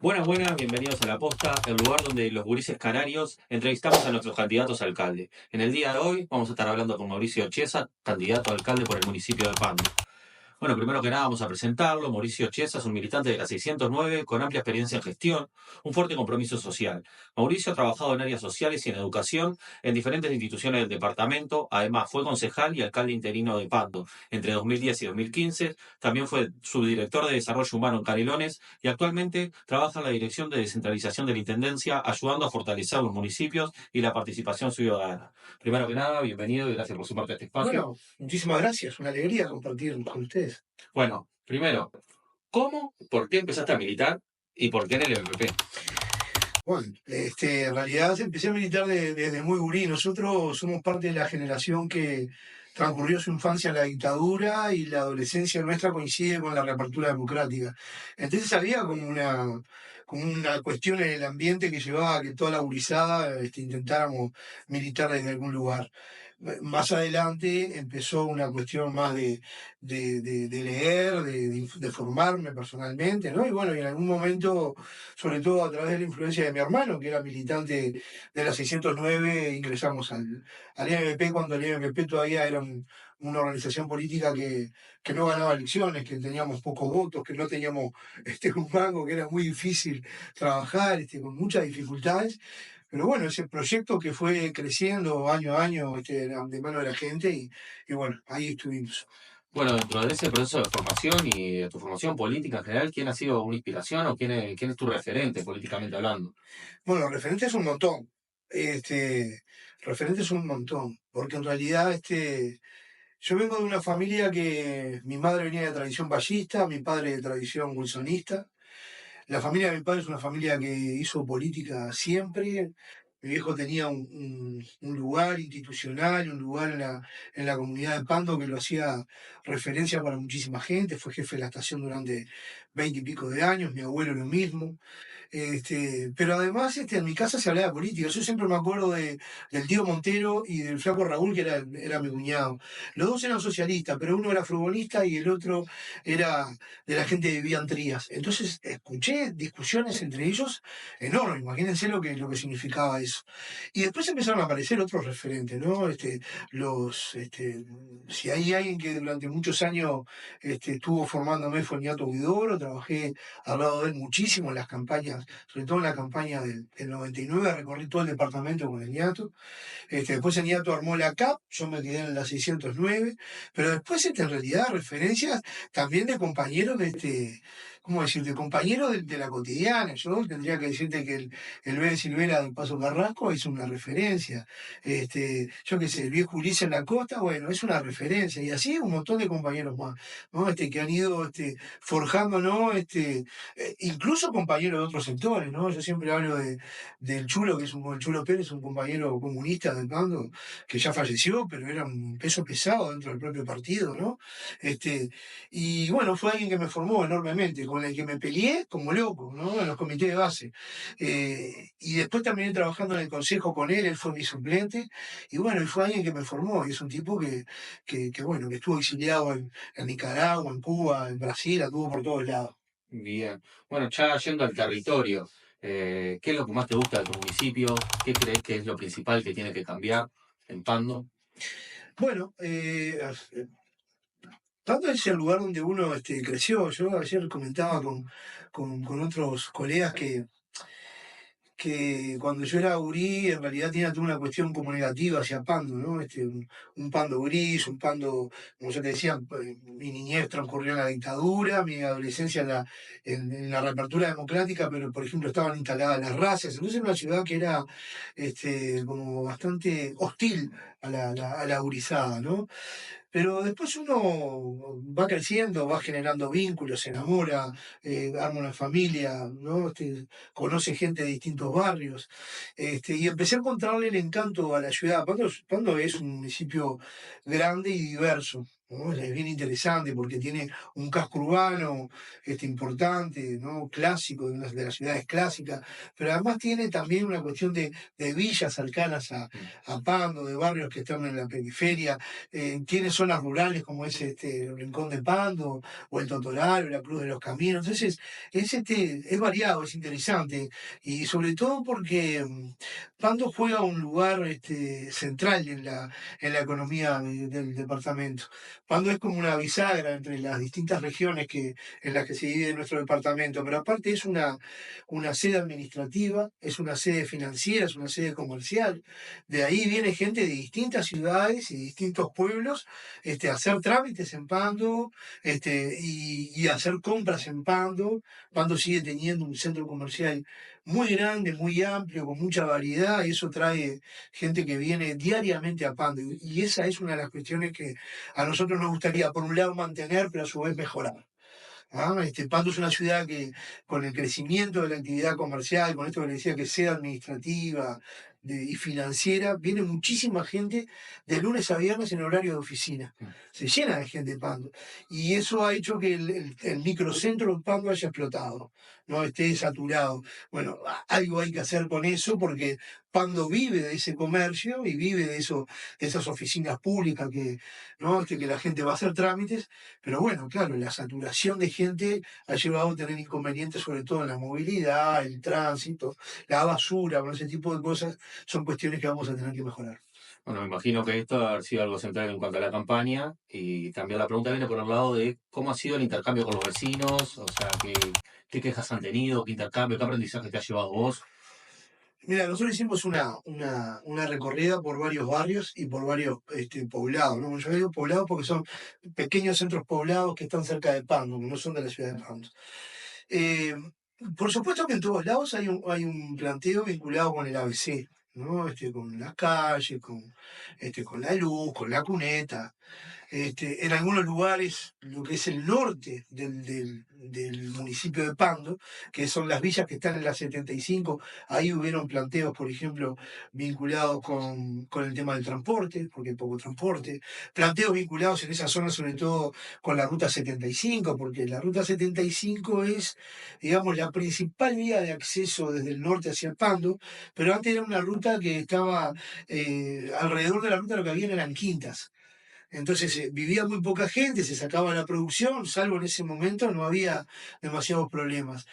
Buenas, buenas, bienvenidos a La Posta, el lugar donde los gurises canarios entrevistamos a nuestros candidatos a alcalde. En el día de hoy vamos a estar hablando con Mauricio Chiesa, candidato a alcalde por el municipio de Pando. Bueno, primero que nada vamos a presentarlo. Mauricio Chiesa es un militante de la 609 con amplia experiencia en gestión, un fuerte compromiso social. Mauricio ha trabajado en áreas sociales y en educación en diferentes instituciones del departamento. Además, fue concejal y alcalde interino de Pando entre 2010 y 2015. También fue subdirector de Desarrollo Humano en Canelones y actualmente trabaja en la Dirección de Descentralización de la Intendencia, ayudando a fortalecer los municipios y la participación ciudadana. Primero que nada, bienvenido y gracias por sumarte a este espacio. Bueno, muchísimas gracias, una alegría compartir con ustedes. Bueno, primero, ¿cómo, por qué empezaste a militar y por qué en el MPP? Bueno, en realidad empecé a militar desde muy gurí. Nosotros somos parte de la generación que transcurrió su infancia en la dictadura y la adolescencia nuestra coincide con la reapertura democrática. Entonces había como una cuestión en el ambiente que llevaba a que toda la gurizada intentáramos militar desde algún lugar. Más adelante empezó una cuestión más de leer, de formarme personalmente, ¿no? Y bueno, y en algún momento, sobre todo a través de la influencia de mi hermano, que era militante de la 609, ingresamos al MPP cuando el MPP todavía era una organización política que no ganaba elecciones, que teníamos pocos votos, que no teníamos un mango, que era muy difícil trabajar, con muchas dificultades. Pero bueno, ese proyecto que fue creciendo año a año de mano de la gente y bueno, ahí estuvimos. Bueno, dentro de ese proceso de formación y de tu formación política en general, ¿quién ha sido una inspiración o quién es tu referente políticamente hablando? Bueno, referentes un montón. Este, referentes un montón, porque en realidad yo vengo de una familia que mi madre venía de tradición ballista, mi padre de tradición wilsonista. La familia de mi padre es una familia que hizo política siempre. Mi viejo tenía un lugar institucional, un lugar en la comunidad de Pando que lo hacía referencia para muchísima gente. Fue jefe de la estación durante 20 y pico de años, mi abuelo lo mismo. Pero además en mi casa se hablaba de política. Yo siempre me acuerdo del tío Montero y del flaco Raúl, que era mi cuñado. Los dos eran socialistas, pero uno era futbolista y el otro era de la gente que vivía en Trías. Entonces escuché discusiones entre ellos enormes. Imagínense lo que significaba eso. Y después empezaron a aparecer otros referentes, ¿no? Si hay alguien que durante muchos años estuvo formándome fue Ñato Guidoro. Trabajé al lado de él muchísimo en las campañas, sobre todo en la campaña del 99, recorrí todo el departamento con el ñato. Después el ñato armó la CAP, yo me quedé en la 609, pero después en realidad referencias también de compañeros ¿cómo decirte? Compañeros de la cotidiana. Yo tendría que decirte que el B. Silvera del Paso Carrasco es una referencia. Yo qué sé, el viejo Ulises en la costa, bueno, es una referencia. Y así un montón de compañeros más, ¿no? Que han ido forjando, ¿no? Incluso compañeros de otros sectores, ¿no? Yo siempre hablo del Chulo, el Chulo Pérez, un compañero comunista del Pando, que ya falleció, pero era un peso pesado dentro del propio partido, ¿no? Y bueno, fue alguien que me formó enormemente, con el que me peleé como loco, ¿no? En los comités de base. Y después terminé trabajando en el consejo con él fue mi suplente, y bueno, y fue alguien que me formó, y es un tipo bueno, que estuvo exiliado en Nicaragua, en Cuba, en Brasil, anduvo por todos lados. Bien. Bueno, ya yendo al territorio, ¿qué es lo que más te gusta de tu municipio? ¿Qué crees que es lo principal que tiene que cambiar en Pando? Bueno, tanto es el lugar donde uno creció. Yo ayer comentaba con otros colegas que cuando yo era gurí, en realidad tenía toda una cuestión como negativa hacia Pando, ¿no? Un Pando gris, un Pando, como yo te decía, mi niñez transcurrió en la dictadura, mi adolescencia en la reapertura democrática, pero por ejemplo estaban instaladas las razas. Entonces era una ciudad que era como bastante hostil a la gurizada, ¿no? Pero después uno va creciendo, va generando vínculos, se enamora, arma una familia, ¿no? Conoce gente de distintos barrios. Y empecé a encontrarle el encanto a la ciudad. Pando es un municipio grande y diverso. ¿no? Es bien interesante porque tiene un casco urbano importante, ¿no? Clásico, de las ciudades clásicas, pero además tiene también una cuestión de villas cercanas Mm. a Pando, de barrios que están en la periferia, tiene zonas rurales como es el Rincón de Pando, o el Totoral, o la Cruz de los Caminos. Entonces, es variado, es interesante, y sobre todo porque Pando juega un lugar central en la economía del departamento. Pando es como una bisagra entre las distintas regiones en las que se divide nuestro departamento, pero aparte es una sede administrativa, es una sede financiera, es una sede comercial. De ahí viene gente de distintas ciudades y distintos pueblos a hacer trámites en Pando, y hacer compras en Pando. Pando sigue teniendo un centro comercial muy grande, muy amplio, con mucha variedad, y eso trae gente que viene diariamente a Pando. Y esa es una de las cuestiones que a nosotros nos gustaría, por un lado, mantener, pero a su vez mejorar. Pando es una ciudad que, con el crecimiento de la actividad comercial, con esto que le decía que sea administrativa y financiera, viene muchísima gente de lunes a viernes en horario de oficina. Mm. Se llena de gente Pando. Y eso ha hecho que el microcentro de Pando haya explotado, no esté saturado. Bueno, algo hay que hacer con eso porque Pando vive de ese comercio y vive de esas oficinas públicas ¿no? Que la gente va a hacer trámites, pero bueno, claro, la saturación de gente ha llevado a tener inconvenientes, sobre todo en la movilidad, el tránsito, la basura, bueno, ese tipo de cosas son cuestiones que vamos a tener que mejorar. Bueno, me imagino que esto va a haber sido algo central en cuanto a la campaña y también la pregunta viene por el lado de cómo ha sido el intercambio con los vecinos, o sea, qué quejas han tenido, qué intercambio, qué aprendizaje te ha llevado vos. Mira, nosotros hicimos una recorrida por varios barrios y por varios poblados, ¿no? Yo digo poblados porque son pequeños centros poblados que están cerca de Pando, que no son de la ciudad de Pando. Eh, por supuesto que en todos lados hay un planteo vinculado con el ABC, ¿no? Con las calles, con la luz, con la cuneta. En algunos lugares, lo que es el norte del municipio de Pando, que son las villas que están en la 75, ahí hubieron planteos, por ejemplo, vinculados con el tema del transporte, porque hay poco transporte, planteos vinculados en esa zona sobre todo con la ruta 75, porque la ruta 75 es, digamos, la principal vía de acceso desde el norte hacia el Pando, pero antes era una ruta que estaba alrededor de la ruta, lo que había eran quintas. Entonces vivía muy poca gente, se sacaba la producción, salvo en ese momento no había demasiados problemas.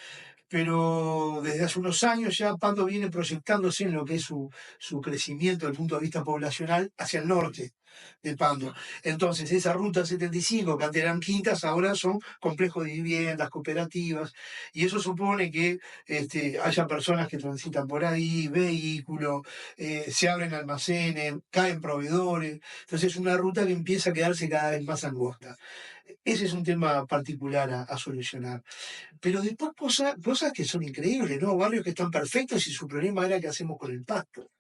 Pero desde hace unos años ya Pando viene proyectándose en lo que es su crecimiento desde el punto de vista poblacional hacia el norte de Pando. Entonces esa ruta 75, que antes eran quintas, ahora son complejos de viviendas, cooperativas, y eso supone que haya personas que transitan por ahí, vehículos, se abren almacenes, caen proveedores. Entonces es una ruta que empieza a quedarse cada vez más angosta. Ese es un tema particular a solucionar. Pero después cosas que son increíbles, ¿no? Barrios que están perfectos y su problema era qué hacemos con el pasto.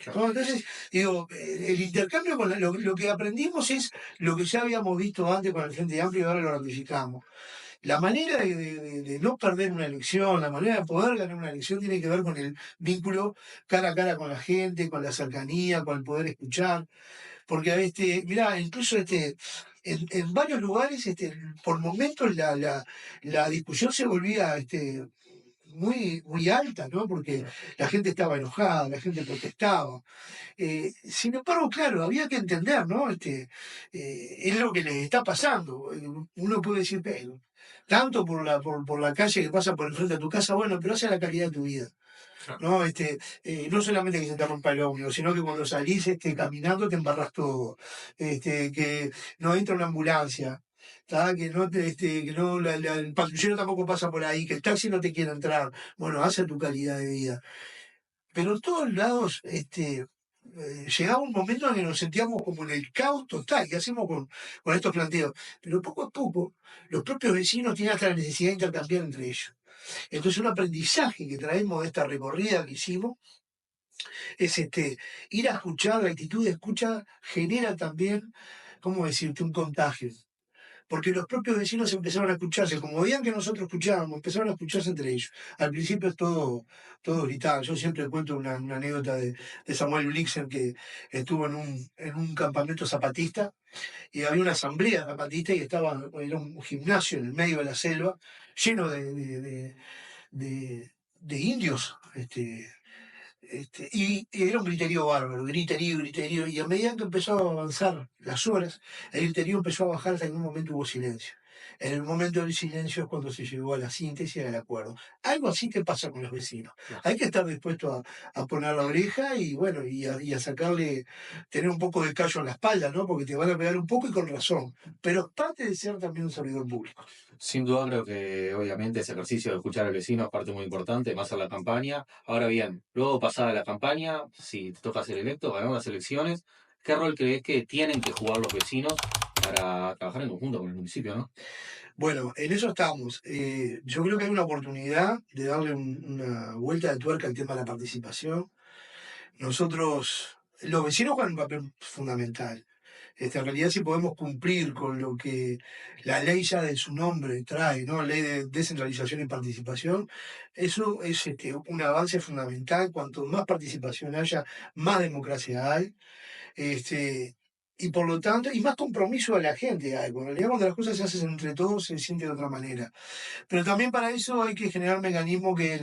Claro. ¿No? Entonces, digo, el intercambio lo que aprendimos es lo que ya habíamos visto antes con el Frente Amplio y ahora lo ratificamos. La manera de no perder una elección, la manera de poder ganar una elección tiene que ver con el vínculo cara a cara con la gente, con la cercanía, con el poder escuchar. Porque, mirá, incluso en varios lugares, por momentos la discusión se volvía muy, muy alta, ¿no? Porque la gente estaba enojada, la gente protestaba. Sin embargo, claro, había que entender, ¿no? Es lo que les está pasando. Uno puede decir, pero, tanto por la calle que pasa por el frente de tu casa, bueno, pero hace la calidad de tu vida. Claro. ¿No? No solamente que se te rompa el ómnibus, sino que cuando salís caminando te embarras todo. Que no entra una ambulancia. ¿Tá? Que no, el patrullero tampoco pasa por ahí, que el taxi no te quiere entrar. Bueno, hace tu calidad de vida. Pero en todos lados, llegaba un momento en que nos sentíamos como en el caos total. ¿Qué hacemos con estos planteos? Pero poco a poco, los propios vecinos tienen hasta la necesidad de intercambiar entre ellos. Entonces, un aprendizaje que traemos de esta recorrida que hicimos es ir a escuchar, la actitud de escucha genera también, ¿cómo decirte?, un contagio. porque los propios vecinos empezaron a escucharse, como veían que nosotros escuchábamos, empezaron a escucharse entre ellos. Al principio todo gritaban. Yo siempre cuento una anécdota de Samuel Blixen, que estuvo en un campamento zapatista y había una asamblea zapatista y era un gimnasio en el medio de la selva, lleno de indios. Y era un griterío bárbaro, griterío, y a medida que empezó a avanzar las horas, el griterío empezó a bajar hasta que en un momento hubo silencio. En el momento del silencio es cuando se llegó a la síntesis y al acuerdo. Algo así que pasa con los vecinos. Claro. Hay que estar dispuesto a poner la oreja y bueno, y a sacarle, tener un poco de callo en la espalda, ¿no? Porque te van a pegar un poco y con razón. Pero parte de ser también un servidor público. Sin duda creo que obviamente ese ejercicio de escuchar al vecino es parte muy importante, más en la campaña. Ahora bien, luego pasada la campaña, si te toca ser electo, ganar las elecciones, ¿qué rol crees que tienen que jugar los vecinos para trabajar en conjunto con el municipio, no? Bueno, en eso estamos. Yo creo que hay una oportunidad de darle una vuelta de tuerca al tema de la participación. Nosotros, los vecinos juegan un papel fundamental. En realidad, si podemos cumplir con lo que la ley ya de su nombre trae, ¿no? Ley de descentralización y participación, eso es un avance fundamental. Cuanto más participación haya, más democracia hay. Este, y por lo tanto, y más compromiso de la gente hay. Bueno, en realidad, cuando las cosas se hacen entre todos, se siente de otra manera. Pero también para eso hay que generar mecanismos que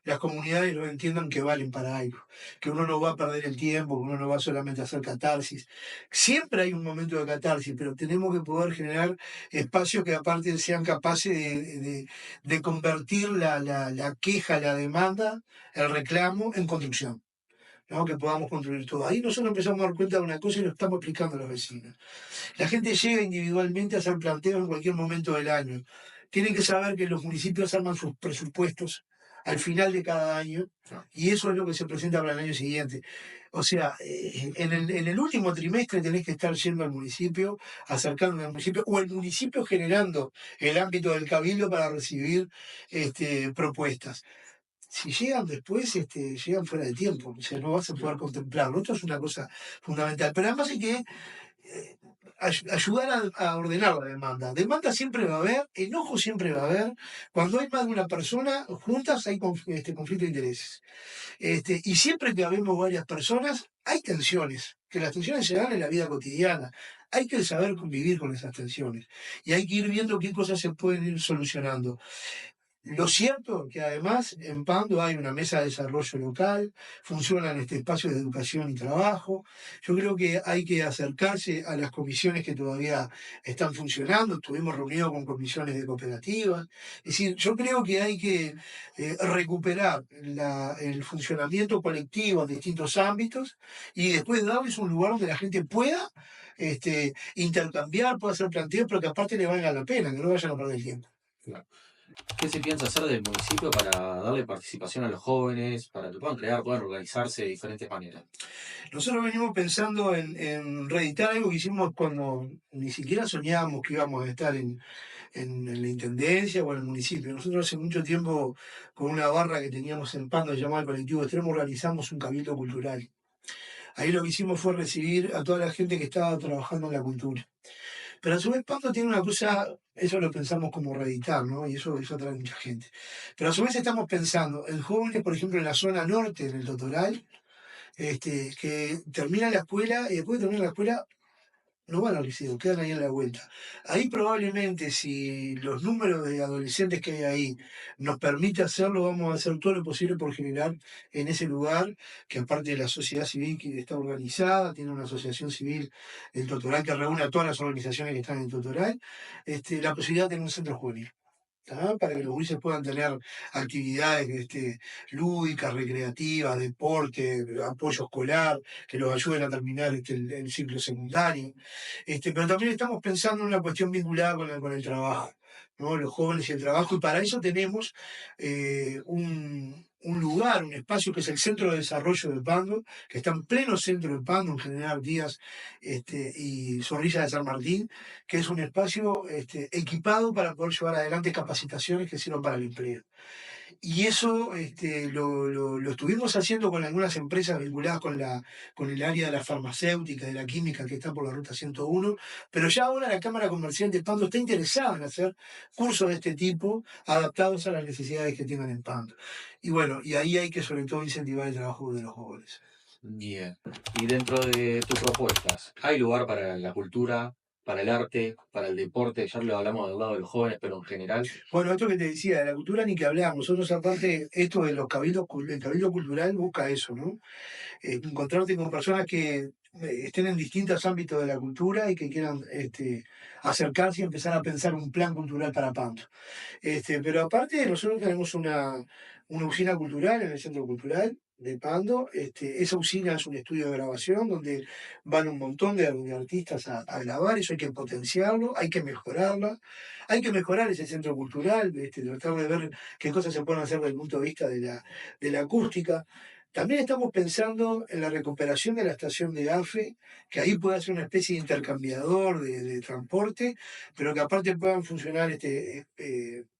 las comunidades lo entiendan, que valen para algo, que uno no va a perder el tiempo, que uno no va solamente a hacer catarsis. Siempre hay un momento de catarsis, pero tenemos que poder generar espacios que aparte sean capaces de convertir la queja, la demanda, el reclamo en construcción. ¿No? Que podamos construir todo. Ahí nosotros empezamos a dar cuenta de una cosa y lo estamos explicando a los vecinos. La gente llega individualmente a hacer planteos en cualquier momento del año. Tienen que saber que los municipios arman sus presupuestos al final de cada año y eso es lo que se presenta para el año siguiente. O sea, en el último trimestre tenés que estar yendo al municipio, acercándote al municipio, o el municipio generando el ámbito del cabildo para recibir propuestas. Si llegan después, llegan fuera de tiempo, o sea, no vas a poder contemplarlo. Esto es una cosa fundamental. Pero además hay que eh, ayudar a ordenar la demanda. Demanda siempre va a haber, enojo siempre va a haber. Cuando hay más de una persona juntas hay conflicto de intereses. Y siempre que habemos varias personas, hay tensiones, que las tensiones se dan en la vida cotidiana. Hay que saber convivir con esas tensiones y hay que ir viendo qué cosas se pueden ir solucionando. Lo cierto es que además en Pando hay una mesa de desarrollo local, funcionan espacios de educación y trabajo. Yo creo que hay que acercarse a las comisiones que todavía están funcionando. Estuvimos reunidos con comisiones de cooperativas. Es decir, yo creo que hay que recuperar el funcionamiento colectivo en distintos ámbitos y después darles un lugar donde la gente pueda intercambiar, pueda hacer planteos, pero que aparte le valga la pena, que no vayan a perder el tiempo. Claro. ¿Qué se piensa hacer del municipio para darle participación a los jóvenes, para que puedan organizarse de diferentes maneras? Nosotros venimos pensando en reeditar algo que hicimos cuando ni siquiera soñábamos que íbamos a estar en la intendencia o en el municipio. Nosotros hace mucho tiempo, con una barra que teníamos en Pando llamada el Colectivo Extremo, organizamos un cabildo cultural. Ahí lo que hicimos fue recibir a toda la gente que estaba trabajando en la cultura. Pero a su vez Pando tiene una cosa, eso lo pensamos como reeditar, ¿no? Y eso atrae mucha gente. Pero a su vez estamos pensando en jóvenes, por ejemplo, en la zona norte, en el Totoral, que terminan la escuela y después de terminar la escuela no van al liceo, quedan ahí en la vuelta. Ahí probablemente si los números de adolescentes que hay ahí nos permite hacerlo, vamos a hacer todo lo posible por generar en ese lugar, que aparte de la sociedad civil que está organizada, tiene una asociación civil, el Totoral, que reúne a todas las organizaciones que están en el Totoral, la posibilidad de tener un centro juvenil. Para que los gurises puedan tener actividades lúdicas, recreativas, deporte, apoyo escolar, que los ayuden a terminar el ciclo secundario. Pero también estamos pensando en una cuestión vinculada con el trabajo, ¿no? Los jóvenes y el trabajo, y para eso tenemos un lugar, un espacio que es el Centro de Desarrollo de Pando, que está en pleno centro de Pando, en General Díaz y Zorrilla de San Martín, que es un espacio equipado para poder llevar adelante capacitaciones que sirvan para el empleo. Y eso lo estuvimos haciendo con algunas empresas vinculadas con el área de la farmacéutica, de la química que está por la Ruta 101, pero ya ahora la Cámara Comercial de Pando está interesada en hacer cursos de este tipo adaptados a las necesidades que tengan en Pando. Y bueno, y ahí hay que sobre todo incentivar el trabajo de los jóvenes. Bien. Y dentro de tus propuestas, ¿hay lugar para la cultura, para el arte, para el deporte? Ya lo hablamos del lado de los jóvenes, pero en general. Bueno, esto que te decía, de la cultura ni que hablamos. Nosotros aparte, esto de los cabildos, el cabildo cultural busca eso, ¿no? Encontrarte con personas que estén en distintos ámbitos de la cultura y que quieran acercarse y empezar a pensar un plan cultural para Panto. Pero aparte, nosotros tenemos una usina cultural en el Centro Cultural de Pando. Esa usina es un estudio de grabación donde van un montón de artistas a grabar. Eso hay que potenciarlo, hay que mejorarla, hay que mejorar ese centro cultural, tratar de ver qué cosas se pueden hacer desde el punto de vista de la acústica. También estamos pensando en la recuperación de la estación de AFE, que ahí pueda ser una especie de intercambiador de transporte, pero que aparte puedan funcionar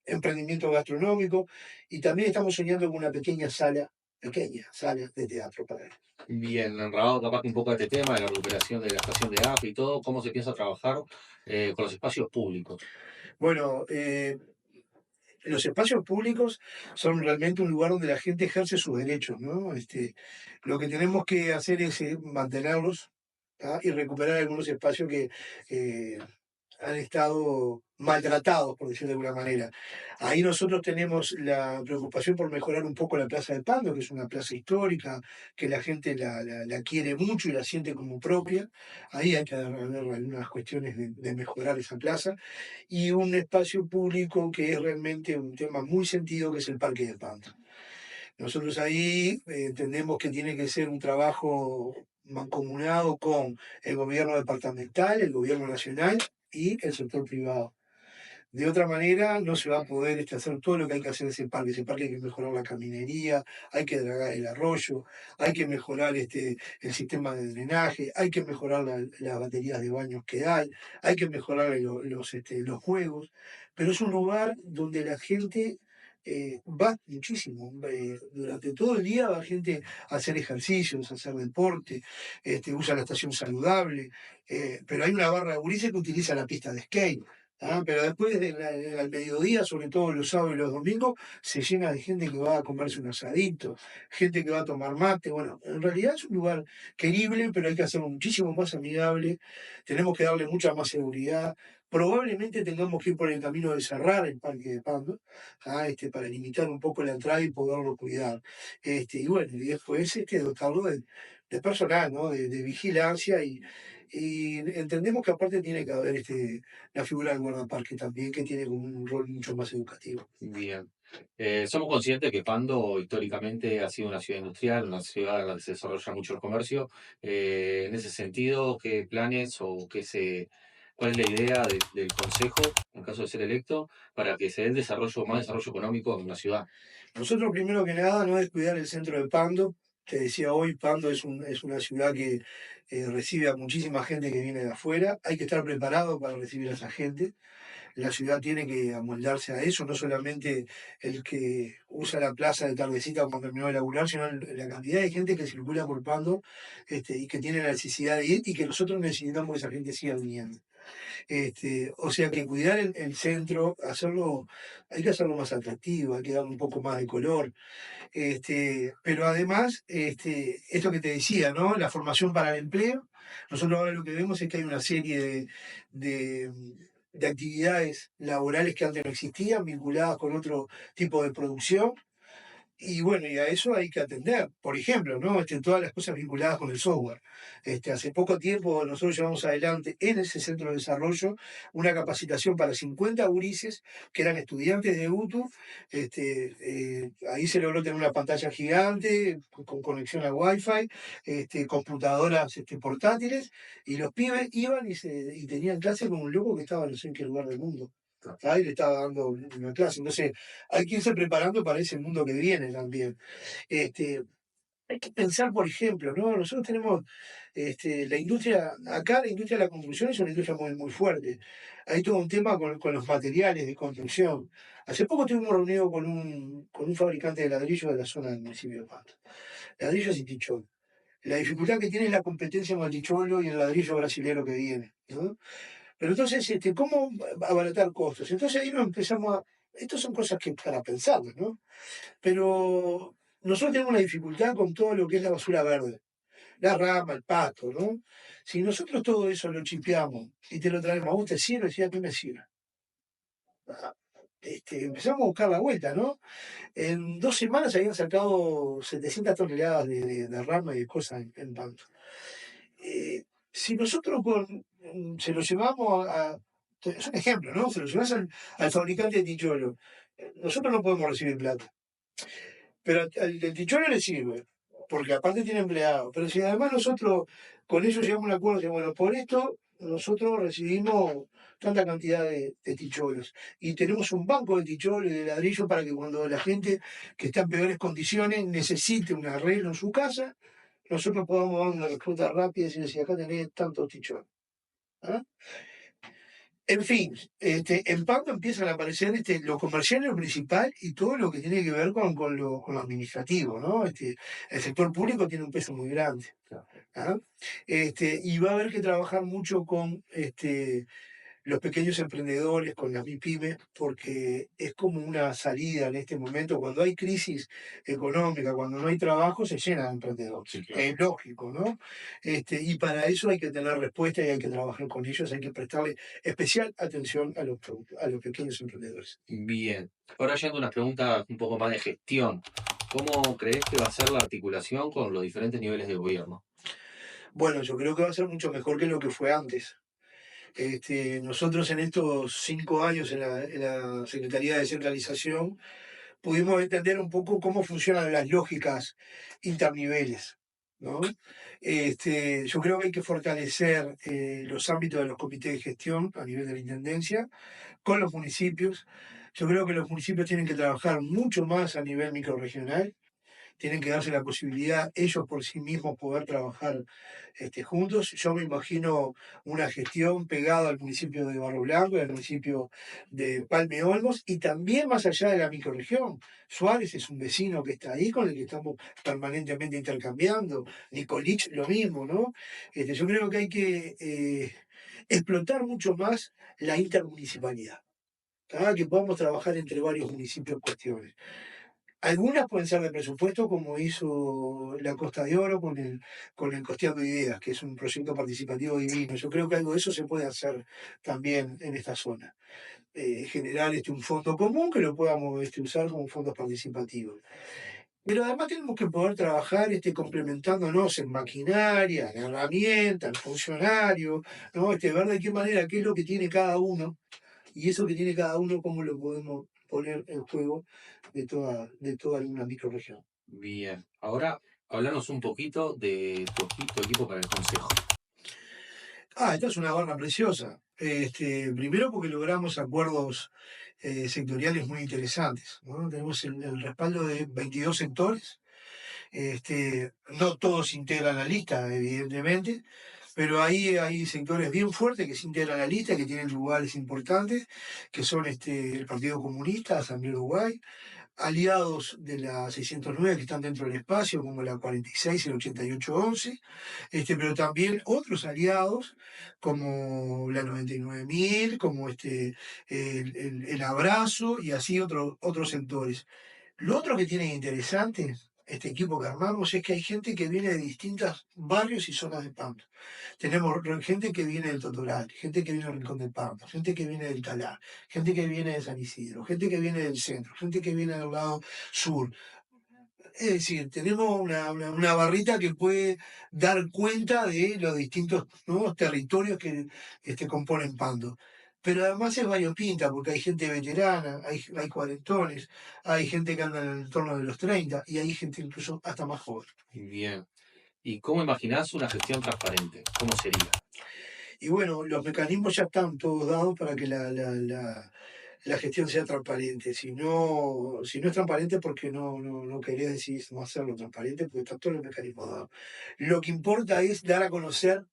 emprendimiento gastronómico. Y también estamos soñando con una pequeña sala de teatro para él. Bien, enredado capaz que un poco a este tema de la recuperación de la estación de AFE y todo, ¿cómo se piensa trabajar con los espacios públicos? Bueno, los espacios públicos son realmente un lugar donde la gente ejerce sus derechos, ¿no? Lo que tenemos que hacer es mantenerlos, ¿tá? Y recuperar algunos espacios que eh, han estado maltratados, por decirlo de alguna manera. Ahí nosotros tenemos la preocupación por mejorar un poco la Plaza de Pando, que es una plaza histórica, que la gente la quiere mucho y la siente como propia. Ahí hay que ver algunas cuestiones de mejorar esa plaza. Y un espacio público que es realmente un tema muy sentido, que es el Parque de Pando. Nosotros ahí entendemos que tiene que ser un trabajo mancomunado con el gobierno departamental, el gobierno nacional y el sector privado. De otra manera, no se va a poder hacer todo lo que hay que hacer en ese parque. Ese parque hay que mejorar la caminería, hay que dragar el arroyo, hay que mejorar el sistema de drenaje, hay que mejorar las baterías de baños que hay que mejorar los juegos. Pero es un lugar donde la gente va muchísimo. Durante todo el día va gente a hacer ejercicios, a hacer deporte, usa la estación saludable, pero hay una barra de gurises que utiliza la pista de skate. Pero después al mediodía, sobre todo los sábados y los domingos, se llena de gente que va a comerse un asadito, gente que va a tomar mate. Bueno, en realidad es un lugar querible, pero hay que hacerlo muchísimo más amigable. Tenemos que darle mucha más seguridad. Probablemente tengamos que ir por el camino de cerrar el Parque de Pando, para limitar un poco la entrada y poderlo cuidar. Y bueno, y después dotarlo de personal, ¿no? De vigilancia y entendemos que aparte tiene que haber la figura del guardaparque también, que tiene como un rol mucho más educativo. Bien. Somos conscientes que Pando históricamente ha sido una ciudad industrial, una ciudad en la que se desarrolla mucho el comercio. En ese sentido, ¿qué planes o cuál es la idea del Consejo, en caso de ser electo, para que se dé el desarrollo, más desarrollo económico en la ciudad? Nosotros, primero que nada, no descuidar el centro de Pando. Te decía hoy, Pando es una ciudad que recibe a muchísima gente que viene de afuera. Hay que estar preparado para recibir a esa gente. La ciudad tiene que amoldarse a eso, no solamente el que usa la plaza de tardecita cuando terminó de laburar, sino la cantidad de gente que circula por Pando y que tiene la necesidad de ir y que nosotros necesitamos que esa gente siga viniendo. O sea que cuidar el centro, hay que hacerlo más atractivo, hay que darle un poco más de color. Pero además, esto que te decía, ¿no? La formación para el empleo. Nosotros ahora lo que vemos es que hay una serie de, de actividades laborales que antes no existían, vinculadas con otro tipo de producción, y bueno, y a eso hay que atender. Por ejemplo, ¿no? Todas las cosas vinculadas con el software. Hace poco tiempo nosotros llevamos adelante en ese centro de desarrollo una capacitación para 50 gurises que eran estudiantes de UTU. Ahí se logró tener una pantalla gigante con conexión a Wi-Fi, computadoras portátiles, y los pibes iban y tenían clase con un loco que estaba no sé en qué lugar del mundo. Ahí le estaba dando una clase. Entonces, hay que irse preparando para ese mundo que viene también. Este, hay que pensar, por ejemplo, ¿no? Nosotros tenemos la industria, acá la industria de la construcción es una industria muy, muy fuerte. Hay todo un tema con los materiales de construcción. Hace poco estuvimos reunidos con un fabricante de ladrillo de la zona del municipio de Pasto. Ladrillos y ticholo. La dificultad que tiene es la competencia con el ticholo y el ladrillo brasilero que viene, ¿no? Pero entonces, ¿cómo abaratar costos? Entonces ahí nos empezamos a... Estas son cosas que para pensarlas, ¿no? Pero nosotros tenemos una dificultad con todo lo que es la basura verde, la rama, el pasto, ¿no? Si nosotros todo eso lo chipeamos y te lo traemos, ¿a vos te sirve? Sí, ¿a qué me sirve? Ah, empezamos a buscar la vuelta, ¿no? En 2 semanas habían sacado 700 toneladas de rama y de cosas en Pasto. Si nosotros se lo llevamos es un ejemplo, ¿no? Se lo llevas al fabricante de ticholo. Nosotros no podemos recibir plata. Pero al del ticholo le sirve, porque aparte tiene empleados. Pero si además nosotros con ellos llegamos a un acuerdo, decimos, bueno, por esto nosotros recibimos tanta cantidad de ticholos. Y tenemos un banco de ticholos y de ladrillo para que cuando la gente que está en peores condiciones necesite un arreglo en su casa, nosotros podamos dar una respuesta rápida y decir, si acá tenés tantos ticholos. ¿Ah? En fin, en Pablo empiezan a aparecer lo comercial, lo principal y todo lo que tiene que ver con lo administrativo, ¿no? El sector público tiene un peso muy grande. Claro. ¿Ah? Y va a haber que trabajar mucho con los pequeños emprendedores, con las MIPYME, porque es como una salida en este momento. Cuando hay crisis económica, cuando no hay trabajo, se llena de emprendedores. Sí, claro. Es lógico, ¿no? Y para eso hay que tener respuesta y hay que trabajar con ellos, hay que prestarle especial atención a los pequeños emprendedores. Bien. Ahora yendo a unas preguntas un poco más de gestión. ¿Cómo crees que va a ser la articulación con los diferentes niveles de gobierno? Bueno, yo creo que va a ser mucho mejor que lo que fue antes. Nosotros en estos 5 años en la Secretaría de Descentralización pudimos entender un poco cómo funcionan las lógicas interniveles, ¿no? Yo creo que hay que fortalecer los ámbitos de los comités de gestión a nivel de la Intendencia con los municipios. Yo creo que los municipios tienen que trabajar mucho más a nivel microrregional, tienen que darse la posibilidad ellos por sí mismos poder trabajar juntos. Yo me imagino una gestión pegada al municipio de Barro Blanco y al municipio de Palme Olmos y también más allá de la microrregión. Suárez es un vecino que está ahí con el que estamos permanentemente intercambiando. Nicolich lo mismo, ¿no? Yo creo que hay que explotar mucho más la intermunicipalidad. Que podamos trabajar entre varios municipios cuestiones. Algunas pueden ser de presupuesto, como hizo la Costa de Oro con el Costeando Ideas, que es un proyecto participativo divino. Yo creo que algo de eso se puede hacer también en esta zona. Generar un fondo común que lo podamos usar como fondos participativos. Pero además tenemos que poder trabajar complementándonos en maquinaria, en herramientas, en funcionarios, ¿no? Ver de qué manera, qué es lo que tiene cada uno y eso que tiene cada uno, cómo lo podemos poner en juego de toda una microrregión. Bien. Ahora, háblanos un poquito de tu equipo para el consejo. Esta es una barra preciosa. Primero porque logramos acuerdos sectoriales muy interesantes, ¿no? Tenemos el respaldo de 22 sectores. No todos integran la lista, evidentemente, pero ahí hay sectores bien fuertes que se integran a la lista, que tienen lugares importantes, que son el Partido Comunista, Asamblea Uruguay, aliados de la 609 que están dentro del espacio, como la 46 y el 8811, pero también otros aliados, como la 99.000, como el Abrazo y así otros sectores. Lo otro que tiene interesante este equipo que armamos es que hay gente que viene de distintos barrios y zonas de Pampa. Tenemos gente que viene del Totoral, gente que viene del Rincón de Pampa, gente que viene del Talar, gente que viene de San Isidro, gente que viene del centro, gente que viene del lado sur. Es decir, tenemos una barrita que puede dar cuenta de los distintos nuevos territorios que componen Pando. Pero además es variopinta, porque hay gente veterana, hay cuarentones, hay gente que anda en el entorno de los 30 y hay gente incluso hasta más joven. Bien. ¿Y cómo imaginás una gestión transparente? ¿Cómo sería? Y bueno, los mecanismos ya están todos dados para que la la gestión sea transparente. Si no es transparente, porque no querés decir no hacerlo transparente, porque está todos los mecanismos dados. Lo que importa es dar a conocer,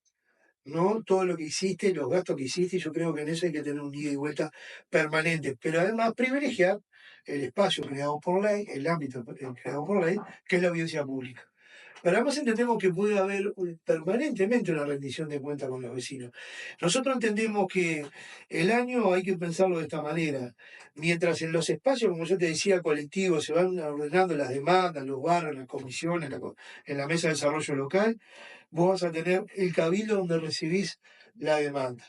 ¿no? Todo lo que hiciste, los gastos que hiciste, y yo creo que en eso hay que tener un ida y vuelta permanente, pero además privilegiar el espacio creado por ley, el ámbito creado por ley, que es la audiencia pública. Pero además entendemos que puede haber permanentemente una rendición de cuentas con los vecinos. Nosotros entendemos que el año hay que pensarlo de esta manera. Mientras en los espacios, como yo te decía, colectivos, se van ordenando las demandas, los barrios, las comisiones, en la mesa de desarrollo local, vos vas a tener el cabildo donde recibís la demanda.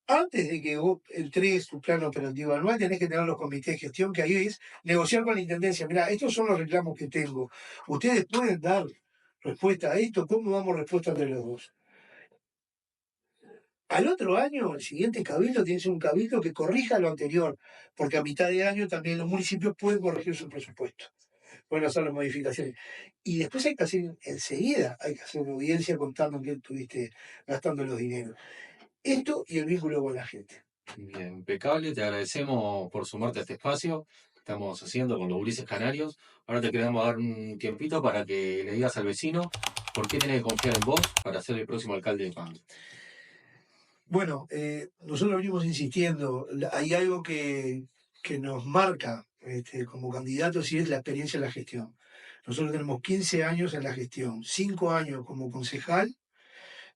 Antes de que vos entregues tu plan operativo anual, tenés que tener los comités de gestión, que ahí es negociar con la intendencia. Mirá, estos son los reclamos que tengo. Ustedes pueden dar respuesta a esto, ¿cómo damos respuesta entre los dos? Al otro año, el siguiente cabildo tiene que ser un cabildo que corrija lo anterior, porque a mitad de año también los municipios pueden corregir su presupuesto, pueden hacer las modificaciones. Y después hay que hacer, enseguida, hay que hacer una audiencia contando en qué estuviste gastando los dineros. Esto y el vínculo con la gente. Bien, impecable, te agradecemos por sumarte a este espacio que estamos haciendo con los gurises canarios. Ahora te queremos dar un tiempito para que le digas al vecino por qué tiene que confiar en vos para ser el próximo alcalde de Pando. Bueno, nosotros venimos insistiendo, hay algo que nos marca como candidatos, y es la experiencia en la gestión. Nosotros tenemos 15 años en la gestión, 5 años como concejal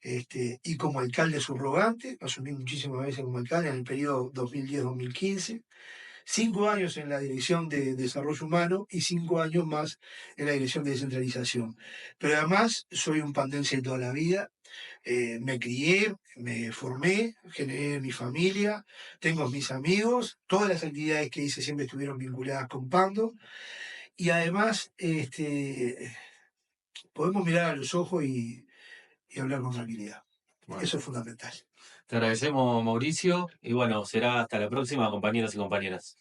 y como alcalde subrogante, asumí muchísimas veces como alcalde en el periodo 2010-2015, 5 años en la Dirección de Desarrollo Humano y 5 años más en la Dirección de Descentralización. Pero además soy un pandense de toda la vida, me crié, me formé, generé mi familia, tengo mis amigos, todas las actividades que hice siempre estuvieron vinculadas con Pando, y además podemos mirar a los ojos y hablar con tranquilidad. Bueno, Eso es fundamental. te agradecemos, Mauricio, y bueno, será hasta la próxima, compañeros y compañeras.